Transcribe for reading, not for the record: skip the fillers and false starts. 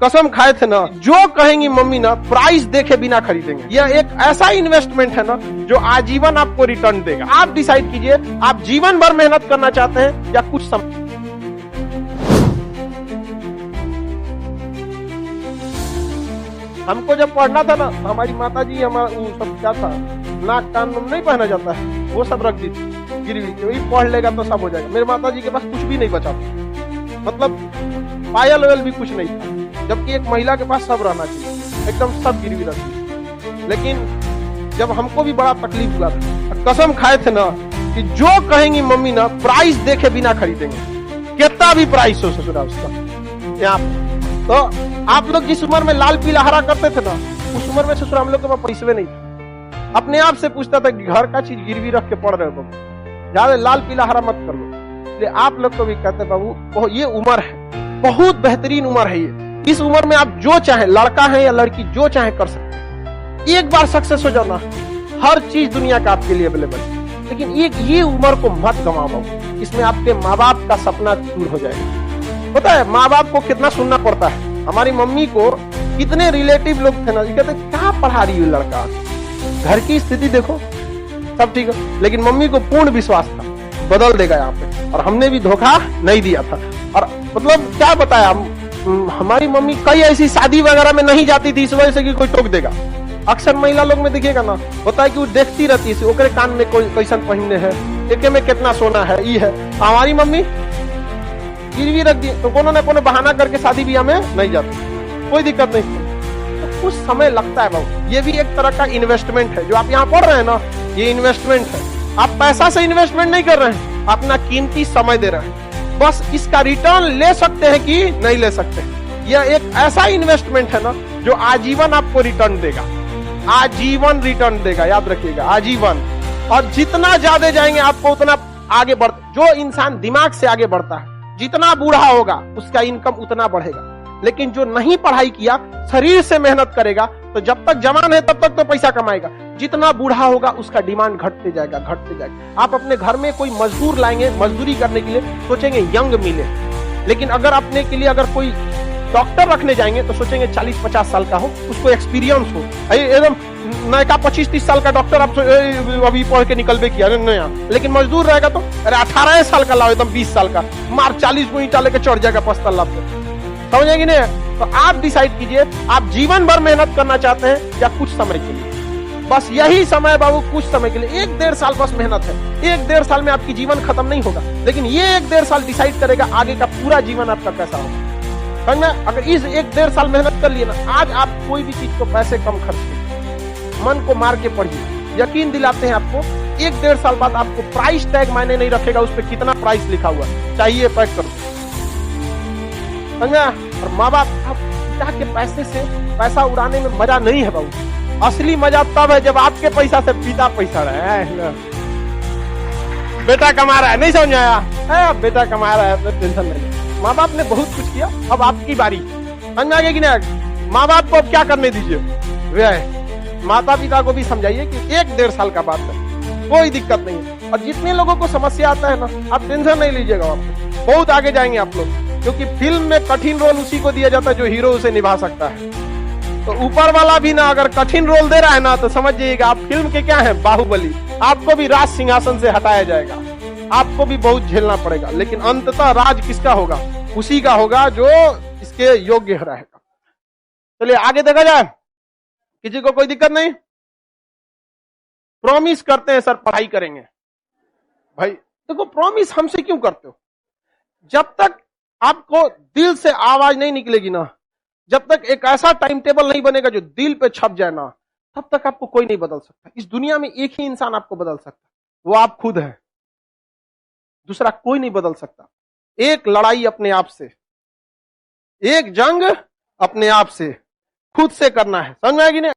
कसम खाए थे ना, जो कहेंगी मम्मी ना प्राइस देखे बिना खरीदेंगे। यह एक ऐसा इन्वेस्टमेंट है ना जो आजीवन आपको रिटर्न देगा। आप डिसाइड कीजिए, आप जीवन भर मेहनत करना चाहते हैं या कुछ समय। हमको जब पढ़ना था ना, हमारी माता जी हमारा सब क्या था, नाक कान नहीं पहना जाता है, वो सब रख दी थी गिरवी, वही पढ़ लेगा तो सब हो जाएगा। मेरे माता जी के पास कुछ भी नहीं बचा था, मतलब पायल वायल भी कुछ नहीं था, जबकि एक महिला के पास सब रहना चाहिए, एकदम सब गिरवी रख दी। लेकिन जब हमको भी बड़ा तकलीफ हुआ था, कसम खाए थे ना कि जो कहेंगी मम्मी ना प्राइस देखे बिना खरीदेंगे, कितना भी प्राइस हो ससुरा उसका। यहाँ तो आप लोग जिस उम्र में लाल पीला हरा करते थे ना, उस उम्र में ससुर हम लोग के पास पैसे नहीं थे। अपने आप से पूछता था कि घर का चीज गिरवी रख के पढ़ रहे हो, ज्यादा लाल पीला हरा मत कर लो। इसलिए आप लोग को भी कहते बाबू, ये उम्र है, बहुत बेहतरीन उम्र है ये। इस उम्र में आप जो चाहे, लड़का है या लड़की, जो चाहे कर सकते हैं। एक बार सक्सेस हो जाओ ना, हर चीज दुनिया का आपके लिए अवेलेबल है। लेकिन ये उम्र को मत गंवाओ बाबू, इसमें आपके माँ बाप का सपना दूर हो जाएगा। पता है माँ बाप को कितना सुनना पड़ता है। हमारी मम्मी को कितने रिलेटिव लोग थे ना, कहते क्या पढ़ा रही है लड़का, घर की स्थिति देखो, सब ठीक है। लेकिन मम्मी को पूर्ण विश्वास था बदल देगा यहाँ पे, और हमने भी धोखा नहीं दिया था। और मतलब क्या बताया, हमारी मम्मी कई ऐसी शादी वगैरह में नहीं जाती थी इस वजह से कि कोई टोक देगा। अक्सर महिला लोग में देखिएगा ना, होता है कि वो देखती रहती है, ओकरे कान में कोई कैसन पहनने है, एके में कितना सोना है, ये है। हमारी मम्मी गिरवी रख दी तो कोनो न कोनो बहाना करके शादी ब्याह में नहीं जाती, कोई दिक्कत नहीं। तो कुछ समय लगता है बाबू, ये भी एक तरह का इन्वेस्टमेंट है। जो आप यहाँ पढ़ रहे हैं ना, ये इन्वेस्टमेंट है। आप पैसा से इन्वेस्टमेंट नहीं कर रहे हैं, अपना कीमती समय दे रहे हैं। बस इसका रिटर्न ले सकते हैं कि नहीं ले सकते। यह एक ऐसा इन्वेस्टमेंट है ना जो आजीवन आपको रिटर्न देगा, आजीवन रिटर्न देगा, याद रखिएगा, आजीवन। और जितना ज्यादा जाएंगे आपको उतना आगे बढ़। जो इंसान दिमाग से आगे बढ़ता है, जितना बूढ़ा होगा उसका इनकम उतना बढ़ेगा। लेकिन जो नहीं पढ़ाई किया, शरीर से मेहनत करेगा, तो जब तक जवान है तब तक तो पैसा कमाएगा। जितना बूढ़ा होगा उसका डिमांड घटते जाएगा, घटते जाएगा। आप अपने घर में कोई मजदूर लाएंगे, मजदूरी करने के लिए सोचेंगे यंग मिले। लेकिन अगर अपने के लिए अगर कोई डॉक्टर रखने जाएंगे तो सोचेंगे 40-50 साल का हो, उसको एक्सपीरियंस हो। एकदम नया 25-30 साल का डॉक्टर आप अभी पढ़ के निकलबे किया नया। लेकिन मजदूर रहेगा तो अरे 18 साल का लाओ, एकदम 20 साल का, मार 40 को ईंटा लेके चढ़ जाएगा 5 तल्ला पे। समझेंगे नहीं? तो आप डिसाइड कीजिए, आप जीवन भर मेहनत करना चाहते हैं या कुछ समय के लिए। बस यही समय बाबू, कुछ समय के लिए, 1-1.5 साल बस मेहनत है। 1-1.5 साल में आपकी जीवन खत्म नहीं होगा, लेकिन ये 1-1.5 साल डिसाइड करेगा आगे का पूरा जीवन आपका कैसा होगा। समझ में? अगर इस 1-1.5 साल मेहनत कर लिए ना, आज आप कोई भी चीज को पैसे कम खर्च कीजिए, मन को मार के पढ़िए, यकीन दिलाते हैं आपको 1-1.5 साल बाद आपको प्राइस टैग मायने नहीं रखेगा, उस पर कितना प्राइस लिखा हुआ है, चाहिए पैक कर दो। समझा? और माँ बाप पिता के पैसे से पैसा उड़ाने में मजा नहीं है बाबू। असली मजा तब है जब आपके पैसा से पिता पैसा रहा है, बेटा कमा रहा है, नहीं समझ आया? बेटा कमा रहा है तो टेंशन नहीं। माँ बाप ने बहुत कुछ किया, अब आपकी बारी। समझ में आ गया कि नहीं? माँ बाप को अब क्या करने दीजिए, वे माता पिता को भी समझाइए कि 1-1.5 साल का बात है, कोई दिक्कत नहीं है। और जितने लोगों को समस्या आता है ना, आप टेंशन नहीं लीजिएगा, आप बहुत आगे जाएंगे आप लोग। क्योंकि फिल्म में कठिन रोल उसी को दिया जाता है जो हीरो उसे निभा सकता है। तो ऊपर वाला भी ना अगर कठिन रोल दे रहा है ना, तो समझ जाइएगा आप फिल्म के क्या है, बाहुबली। आपको भी राज सिंहासन से हटाया जाएगा, आपको भी बहुत झेलना पड़ेगा, लेकिन अंततः राज किसका होगा? उसी का होगा जो इसके योग्य रहेगा। चलिए आगे देखा जाए, किसी को कोई दिक्कत नहीं? प्रॉमिस करते हैं सर पढ़ाई करेंगे, भाई देखो प्रॉमिस हमसे क्यों करते हो? जब तक आपको दिल से आवाज नहीं निकलेगी ना, जब तक एक ऐसा टाइम टेबल नहीं बनेगा जो दिल पे छप जाए ना, तब तक आपको कोई नहीं बदल सकता। इस दुनिया में एक ही इंसान आपको बदल सकता है, वो आप खुद हैं, दूसरा कोई नहीं बदल सकता। एक लड़ाई अपने आप से, एक जंग अपने आप से, खुद से करना है। समझ में आएगी नहीं?